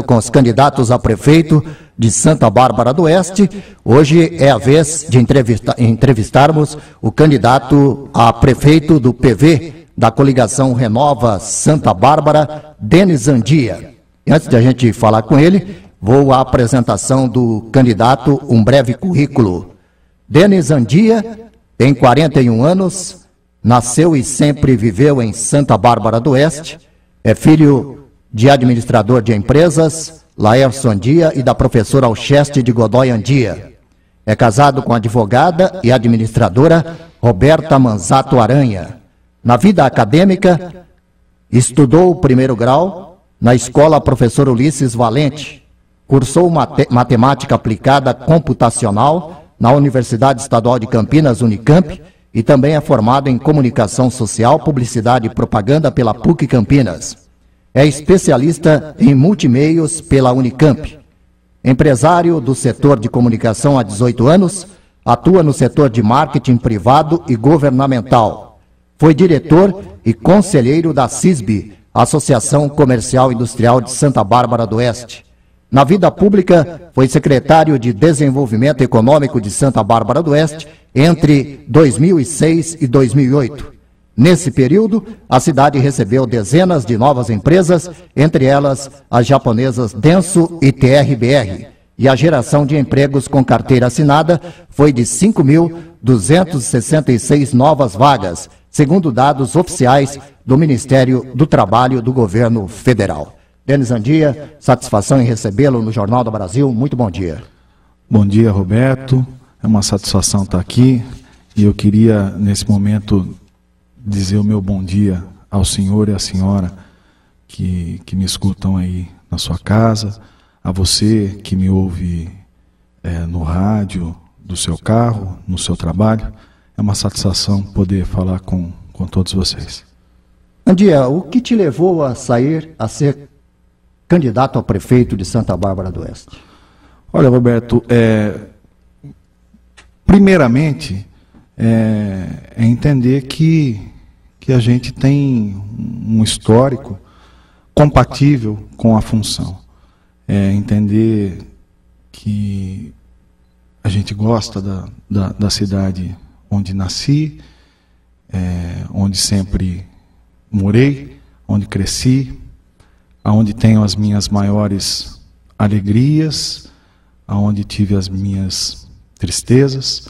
com os candidatos a prefeito de Santa Bárbara do Oeste. Hoje é a vez de entrevistarmos o candidato a prefeito do PV da coligação Renova Santa Bárbara, Denis Andia. E antes de a gente falar com ele, vou à apresentação do candidato, um breve currículo. Denis Andia tem 41 anos, nasceu e sempre viveu em Santa Bárbara do Oeste, é filho de administrador de empresas, Laércio Andia, e da professora Alcheste de Godoy Andia. É casado com a advogada e administradora Roberta Manzato Aranha. Na vida acadêmica, estudou o primeiro grau na escola Professor Ulisses Valente, cursou matemática aplicada computacional na Universidade Estadual de Campinas, Unicamp, e também é formado em comunicação social, publicidade e propaganda pela PUC Campinas. É especialista em multimeios pela Unicamp. Empresário do setor de comunicação há 18 anos, atua no setor de marketing privado e governamental. Foi diretor e conselheiro da CISB, Associação Comercial Industrial de Santa Bárbara do Oeste. Na vida pública, foi secretário de Desenvolvimento Econômico de Santa Bárbara do Oeste entre 2006 e 2008. Nesse período, a cidade recebeu dezenas de novas empresas, entre elas as japonesas Denso e TRBR, e a geração de empregos com carteira assinada foi de 5.266 novas vagas, segundo dados oficiais do Ministério do Trabalho do Governo Federal. Denis Andia, satisfação em recebê-lo no Jornal do Brasil. Muito bom dia. Bom dia, Roberto. É uma satisfação estar aqui e eu queria, nesse momento, dizer o meu bom dia ao senhor e à senhora que me escutam aí na sua casa, a você que me ouve no rádio, do seu carro, no seu trabalho. É uma satisfação poder falar com todos vocês. Andia, o que te levou a ser candidato a prefeito de Santa Bárbara do Oeste? Olha, Roberto, primeiramente, é entender que a gente tem um histórico compatível com a função. É entender que a gente gosta da cidade onde nasci, onde sempre morei, onde cresci, aonde tenho as minhas maiores alegrias, aonde tive as minhas tristezas,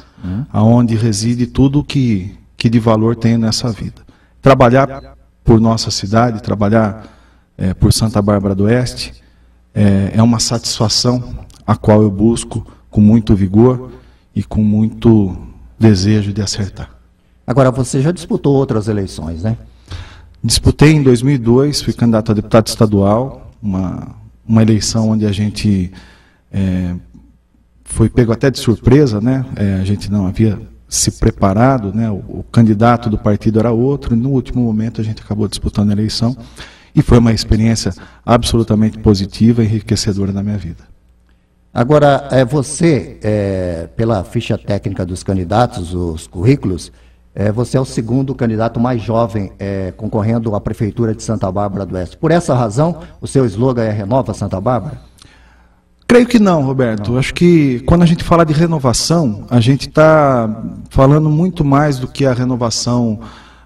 aonde reside tudo que de valor tenho nessa vida. Trabalhar por nossa cidade, trabalhar por Santa Bárbara do Oeste, é uma satisfação a qual eu busco com muito vigor e com muito desejo de acertar. Agora, você já disputou outras eleições, né? Disputei em 2002, fui candidato a deputado estadual, uma eleição onde a gente foi pego até de surpresa, né? A gente não havia se preparado, né? O candidato do partido era outro, e no último momento a gente acabou disputando a eleição, e foi uma experiência absolutamente positiva e enriquecedora na minha vida. Agora, você, pela ficha técnica dos candidatos, os currículos, você é o segundo candidato mais jovem concorrendo à Prefeitura de Santa Bárbara do Oeste. Por essa razão, o seu slogan é Renova Santa Bárbara? Creio que não, Roberto. Acho que quando a gente fala de renovação, a gente está falando muito mais do que a renovação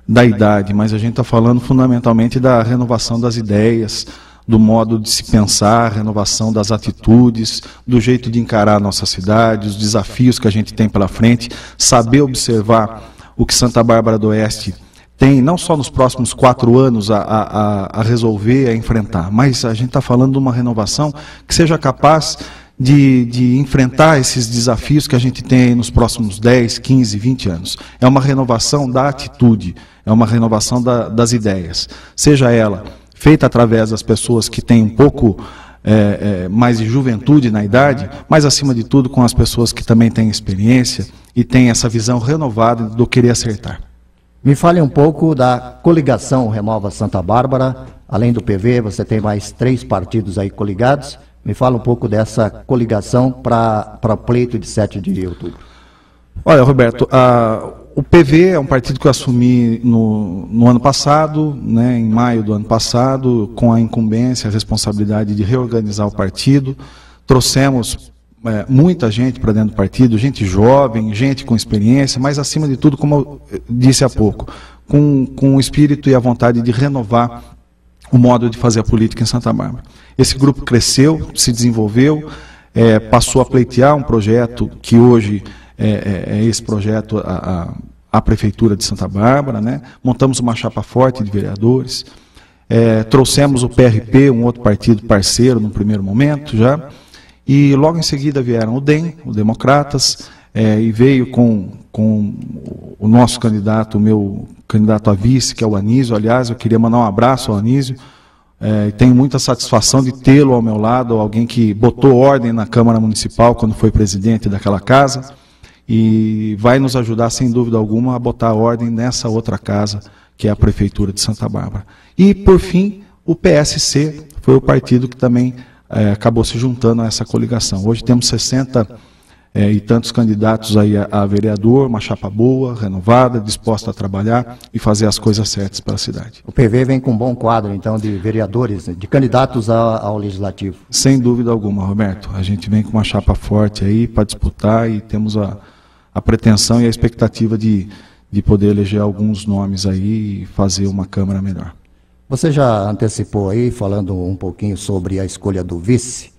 da idade, mas a gente está falando fundamentalmente da renovação das ideias, do modo de se pensar, renovação das atitudes, do jeito de encarar a nossa cidade, os desafios que a gente tem pela frente, saber observar o que Santa Bárbara do Oeste tem, não só nos próximos 4 anos a resolver, a enfrentar, mas a gente está falando de uma renovação que seja capaz de enfrentar esses desafios que a gente tem aí nos próximos 10, 15, 20 anos. É uma renovação da atitude, é uma renovação das ideias, seja ela feita através das pessoas que têm um pouco mais de juventude na idade, mas acima de tudo com as pessoas que também têm experiência e têm essa visão renovada do querer acertar. Me fale um pouco da coligação Renova Santa Bárbara. Além do PV, você tem mais 3 partidos aí coligados. Me fala um pouco dessa coligação para o pleito de 7 de outubro. Olha, Roberto, O PV é um partido que eu assumi no ano passado, né, em maio do ano passado, com a incumbência, a responsabilidade de reorganizar o partido. Trouxemos muita gente para dentro do partido, gente jovem, gente com experiência, mas acima de tudo, como eu disse há pouco, com o espírito e a vontade de renovar o modo de fazer a política em Santa Bárbara. Esse grupo cresceu, se desenvolveu, passou a pleitear um projeto que hoje é esse projeto, a Prefeitura de Santa Bárbara, né? Montamos uma chapa forte de vereadores, trouxemos o PRP, um outro partido parceiro no primeiro momento já, e logo em seguida vieram o DEM, o Democratas, e veio com o nosso candidato, o meu candidato a vice, que é o Anísio. Aliás, eu queria mandar um abraço ao Anísio, tenho muita satisfação de tê-lo ao meu lado, alguém que botou ordem na Câmara Municipal quando foi presidente daquela casa, e vai nos ajudar, sem dúvida alguma, a botar ordem nessa outra casa, que é a Prefeitura de Santa Bárbara. E, por fim, o PSC foi o partido que também acabou se juntando a essa coligação. Hoje temos 60 e tantos candidatos aí a vereador, uma chapa boa, renovada, disposta a trabalhar e fazer as coisas certas para a cidade. O PV vem com um bom quadro, então, de vereadores, de candidatos ao Legislativo. Sem dúvida alguma, Roberto. A gente vem com uma chapa forte aí para disputar e temos a pretensão e a expectativa de poder eleger alguns nomes aí e fazer uma Câmara melhor. Você já antecipou aí, falando um pouquinho sobre a escolha do vice.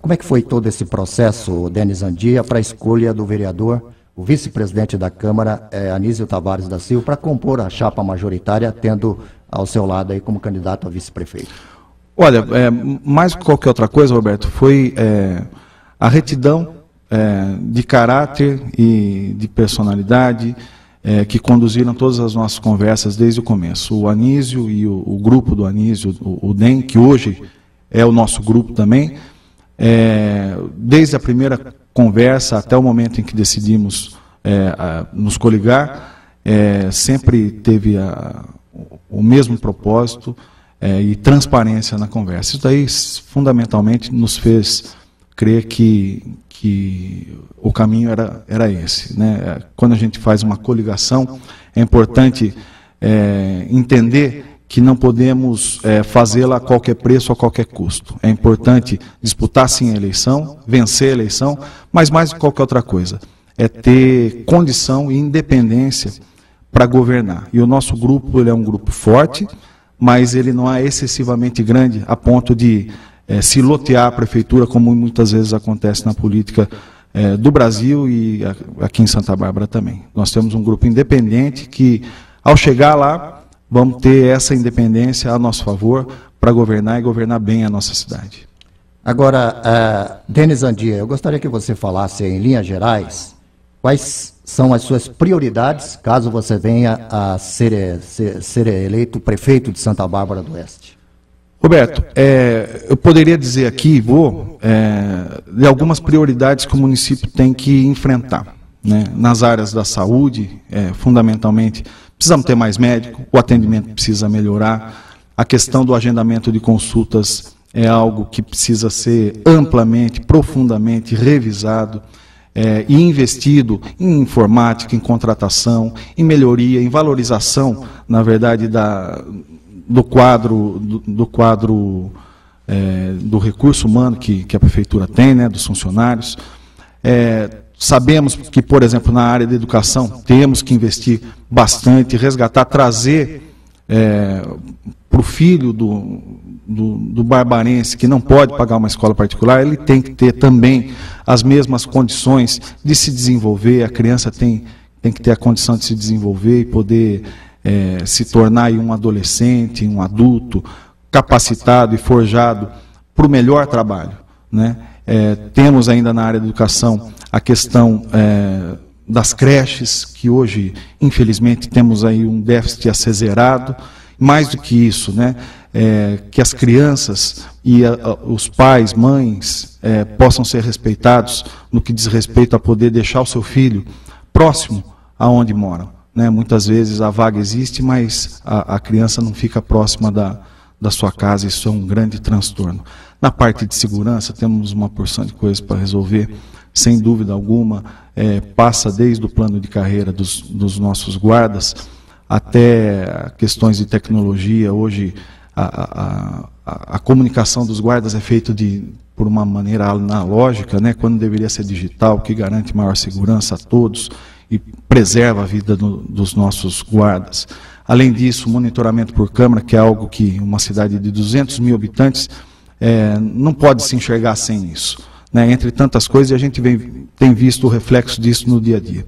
Como é que foi todo esse processo, Denis Andia, para a escolha do vereador, o vice-presidente da Câmara, Anísio Tavares da Silva, para compor a chapa majoritária, tendo ao seu lado aí como candidato a vice-prefeito? Olha, mais do que qualquer outra coisa, Roberto, foi a retidão de caráter e de personalidade que conduziram todas as nossas conversas desde o começo. O Anísio e o grupo do Anísio, o DEM, que hoje é o nosso grupo também, desde a primeira conversa até o momento em que decidimos nos coligar, sempre teve o mesmo propósito e transparência na conversa. Isso daí, fundamentalmente, nos fez crer que o caminho era esse, né? Quando a gente faz uma coligação, é importante entender que não podemos fazê-la a qualquer preço, a qualquer custo. É importante disputar sim a eleição, vencer a eleição, mas mais do que qualquer outra coisa, é ter condição e independência para governar. E o nosso grupo, ele é um grupo forte, mas ele não é excessivamente grande a ponto de se lotear a prefeitura, como muitas vezes acontece na política do Brasil e aqui em Santa Bárbara também. Nós temos um grupo independente que, ao chegar lá, vamos ter essa independência a nosso favor para governar e governar bem a nossa cidade. Agora, Denis Andia, eu gostaria que você falasse em linhas gerais quais são as suas prioridades caso você venha a ser eleito prefeito de Santa Bárbara do Oeste. Roberto, eu poderia dizer aqui, de algumas prioridades que o município tem que enfrentar, né? Nas áreas da saúde, fundamentalmente, precisamos ter mais médico, o atendimento precisa melhorar, a questão do agendamento de consultas é algo que precisa ser amplamente, profundamente revisado e investido em informática, em contratação, em melhoria, em valorização, na verdade, do quadro do recurso humano que a prefeitura tem, né, dos funcionários. Sabemos que, por exemplo, na área da educação, temos que investir bastante, resgatar, trazer para o filho do barbarense, que não pode pagar uma escola particular, ele tem que ter também as mesmas condições de se desenvolver. A criança tem que ter a condição de se desenvolver e poder se tornar aí um adolescente, um adulto, capacitado e forjado para o melhor trabalho, né? Temos ainda na área da educação a questão das creches, que hoje, infelizmente, temos aí um déficit a ser zerado. Mais do que isso, né? Que as crianças e os pais, mães, possam ser respeitados no que diz respeito a poder deixar o seu filho próximo aonde moram. Né? Muitas vezes a vaga existe, mas a criança não fica próxima da sua casa, isso é um grande transtorno. Na parte de segurança, temos uma porção de coisas para resolver. sem dúvida alguma, passa desde o plano de carreira dos nossos guardas até questões de tecnologia. Hoje, a comunicação dos guardas é feita por uma maneira analógica, né, quando deveria ser digital, que garante maior segurança a todos e preserva a vida dos nossos guardas. Além disso, monitoramento por câmera, que é algo que uma cidade de 200 mil habitantes não pode se enxergar sem isso, né? Entre tantas coisas, a gente tem visto o reflexo disso no dia a dia.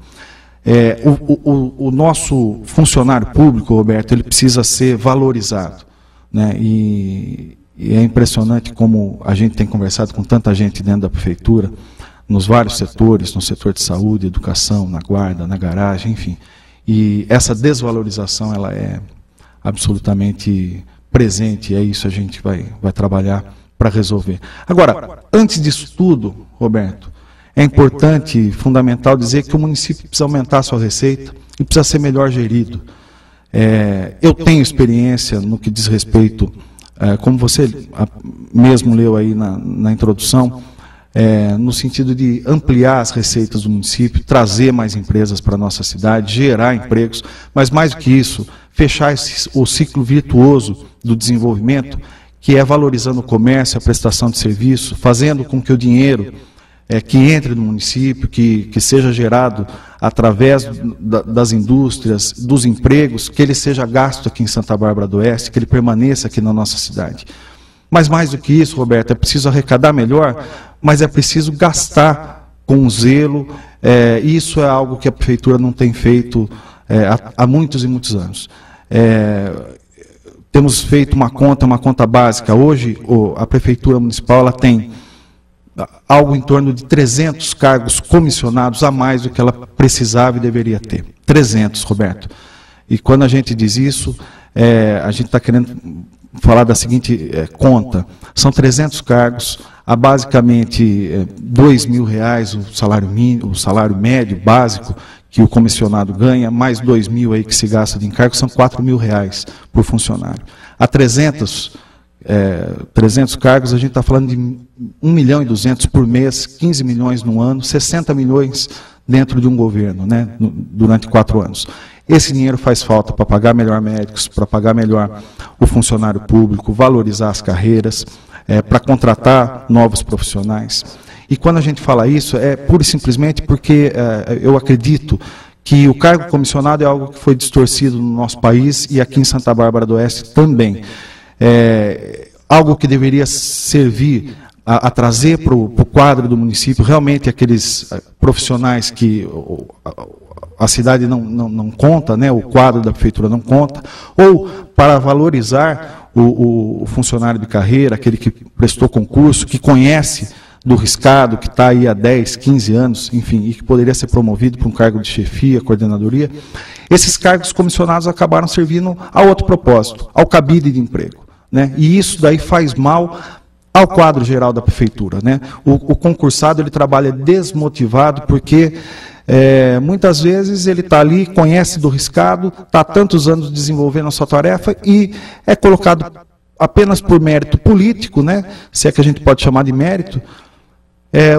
O nosso funcionário público, Roberto, ele precisa ser valorizado, né? E é impressionante como a gente tem conversado com tanta gente dentro da prefeitura, nos vários setores, no setor de saúde, educação, na guarda, na garagem, enfim. E essa desvalorização, ela é absolutamente presente, e é isso que a gente vai trabalhar para resolver. Agora, antes disso tudo, Roberto, é importante e fundamental dizer que o município precisa aumentar a sua receita e precisa ser melhor gerido. Eu tenho experiência no que diz respeito, como você mesmo leu aí na introdução, no sentido de ampliar as receitas do município, trazer mais empresas para a nossa cidade, gerar empregos, mas mais do que isso, fechar o ciclo virtuoso do desenvolvimento, que é valorizando o comércio, a prestação de serviço, fazendo com que o dinheiro que entre no município, que seja gerado através das indústrias, dos empregos, que ele seja gasto aqui em Santa Bárbara do Oeste, que ele permaneça aqui na nossa cidade. Mas mais do que isso, Roberto, é preciso arrecadar melhor, mas é preciso gastar com zelo. Isso é algo que a prefeitura não tem feito há muitos e muitos anos. Temos feito uma conta básica. Hoje, a prefeitura municipal ela tem algo em torno de 300 cargos comissionados a mais do que ela precisava e deveria ter. 300, Roberto. E quando a gente diz isso, a gente está querendo falar da seguinte conta. São 300 cargos, a basicamente R$2.000 o salário médio básico que o comissionado ganha, mais 2.000 aí que se gasta de encargo, são R$4.000 por funcionário. A 300 cargos, a gente está falando de 1.200.000 por mês, 15 milhões no ano, 60 milhões dentro de um governo, né, durante 4 anos. Esse dinheiro faz falta para pagar melhor médicos, para pagar melhor o funcionário público, valorizar as carreiras, para contratar novos profissionais. E quando a gente fala isso, é pura e simplesmente porque eu acredito que o cargo comissionado é algo que foi distorcido no nosso país e aqui em Santa Bárbara do Oeste também. Algo que deveria servir a trazer para o quadro do município realmente aqueles profissionais que a cidade não conta, né, o quadro da prefeitura não conta, ou para valorizar o funcionário de carreira, aquele que prestou concurso, que conhece do riscado, que está aí há 10, 15 anos, enfim, e que poderia ser promovido para um cargo de chefia, coordenadoria. Esses cargos comissionados acabaram servindo a outro propósito, ao cabide de emprego, né? E isso daí faz mal ao quadro geral da prefeitura, né? O concursado ele trabalha desmotivado porque muitas vezes ele está ali, conhece do riscado, está há tantos anos desenvolvendo a sua tarefa e é colocado apenas por mérito político, né? Se é que a gente pode chamar de mérito,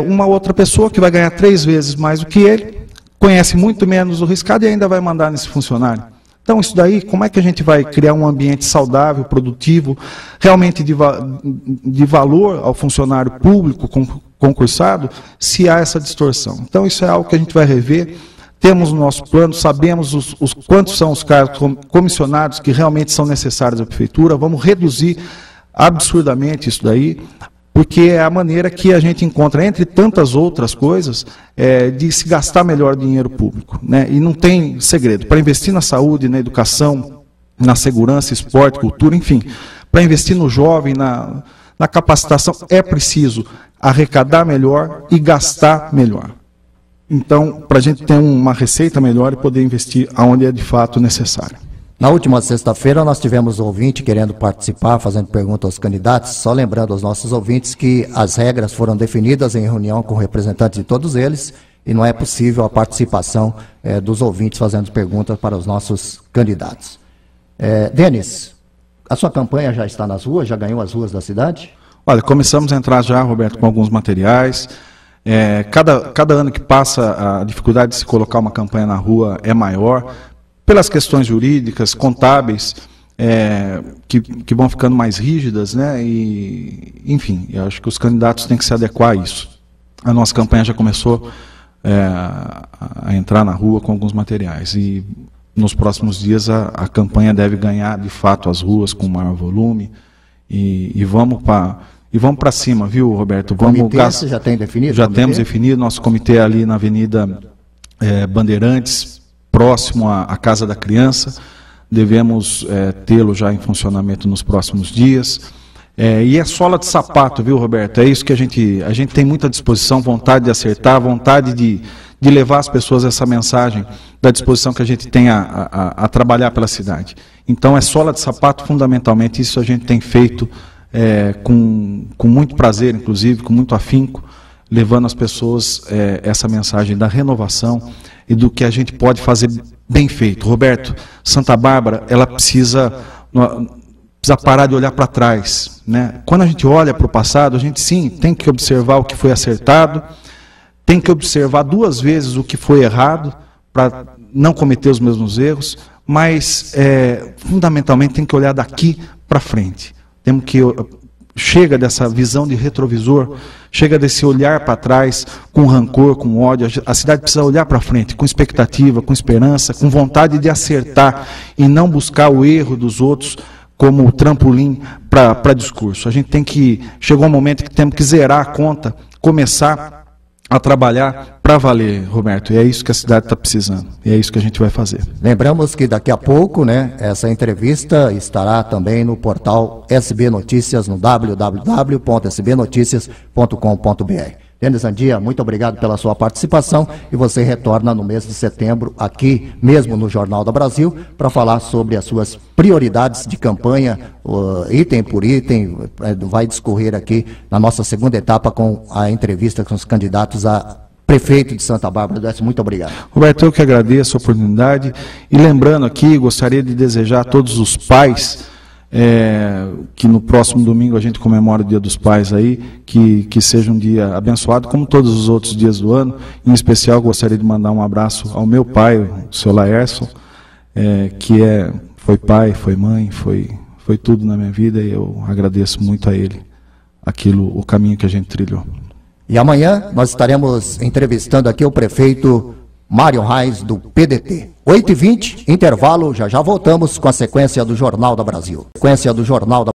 uma outra pessoa que vai ganhar 3 vezes mais do que ele, conhece muito menos o riscado e ainda vai mandar nesse funcionário. Então, isso daí, como é que a gente vai criar um ambiente saudável, produtivo, realmente de valor ao funcionário público concursado, se há essa distorção? Então, isso é algo que a gente vai rever. Temos no nosso plano, sabemos quantos são os cargos comissionados que realmente são necessários à prefeitura. Vamos reduzir absurdamente isso daí, porque é a maneira que a gente encontra, entre tantas outras coisas, de se gastar melhor o dinheiro público, né? E não tem segredo. Para investir na saúde, na educação, na segurança, esporte, cultura, enfim, para investir no jovem, na capacitação, é preciso arrecadar melhor e gastar melhor. Então, para a gente ter uma receita melhor e poder investir onde é de fato necessário. Na última sexta-feira, nós tivemos um ouvinte querendo participar, fazendo pergunta aos candidatos, só lembrando aos nossos ouvintes que as regras foram definidas em reunião com representantes de todos eles e não é possível a participação dos ouvintes fazendo perguntas para os nossos candidatos. Denis, a sua campanha já está nas ruas? Já ganhou as ruas da cidade? Olha, começamos a entrar já, Roberto, com alguns materiais. Cada ano que passa, a dificuldade de se colocar uma campanha na rua é maior, pelas questões jurídicas, contábeis, que vão ficando mais rígidas, né? E, enfim, eu acho que os candidatos têm que se adequar a isso. A nossa campanha já começou a entrar na rua com alguns materiais, e nos próximos dias a campanha deve ganhar, de fato, as ruas com maior volume, e vamos para cima, viu, Roberto? Você já tem definido? Já temos definido. Nosso comitê é ali na Avenida Bandeirantes, próximo à Casa da Criança. Devemos tê-lo já em funcionamento nos próximos dias. E é sola de sapato, viu, Roberto? É isso que a gente tem muita disposição, vontade de acertar, vontade de levar às pessoas essa mensagem da disposição que a gente tem a trabalhar pela cidade. Então, é sola de sapato, fundamentalmente. Isso a gente tem feito com muito prazer, inclusive, com muito afinco, levando às pessoas essa mensagem da renovação e do que a gente pode fazer bem feito. Roberto, Santa Bárbara, ela precisa parar de olhar para trás, né? Quando a gente olha para o passado, a gente sim tem que observar o que foi acertado, tem que observar 2 vezes o que foi errado para não cometer os mesmos erros, mas fundamentalmente tem que olhar daqui para frente. Temos que chega dessa visão de retrovisor, chega desse olhar para trás com rancor, com ódio. A cidade precisa olhar para frente com expectativa, com esperança, com vontade de acertar e não buscar o erro dos outros como trampolim para discurso. A gente tem que, chegou um momento que temos que zerar a conta, começar a trabalhar para valer, Roberto. E é isso que a cidade está precisando. E é isso que a gente vai fazer. Lembramos que daqui a pouco, né, essa entrevista estará também no portal SB Notícias, no www.sbnoticias.com.br. Denis Andia, muito obrigado pela sua participação, e você retorna no mês de setembro, aqui mesmo no Jornal do Brasil, para falar sobre as suas prioridades de campanha, item por item. Vai discorrer aqui na nossa segunda etapa com a entrevista com os candidatos a prefeito de Santa Bárbara do Oeste. Muito obrigado. Roberto, eu que agradeço a oportunidade, e lembrando aqui, gostaria de desejar a todos os pais, que no próximo domingo a gente comemora o Dia dos Pais aí, que seja um dia abençoado, como todos os outros dias do ano. Em especial, gostaria de mandar um abraço ao meu pai, o seu Laércio, que foi pai, foi mãe, foi tudo na minha vida, e eu agradeço muito a ele o caminho que a gente trilhou. E amanhã nós estaremos entrevistando aqui o prefeito Mário Reis, do PDT. 8h20, intervalo, já voltamos com a sequência do Jornal do Brasil.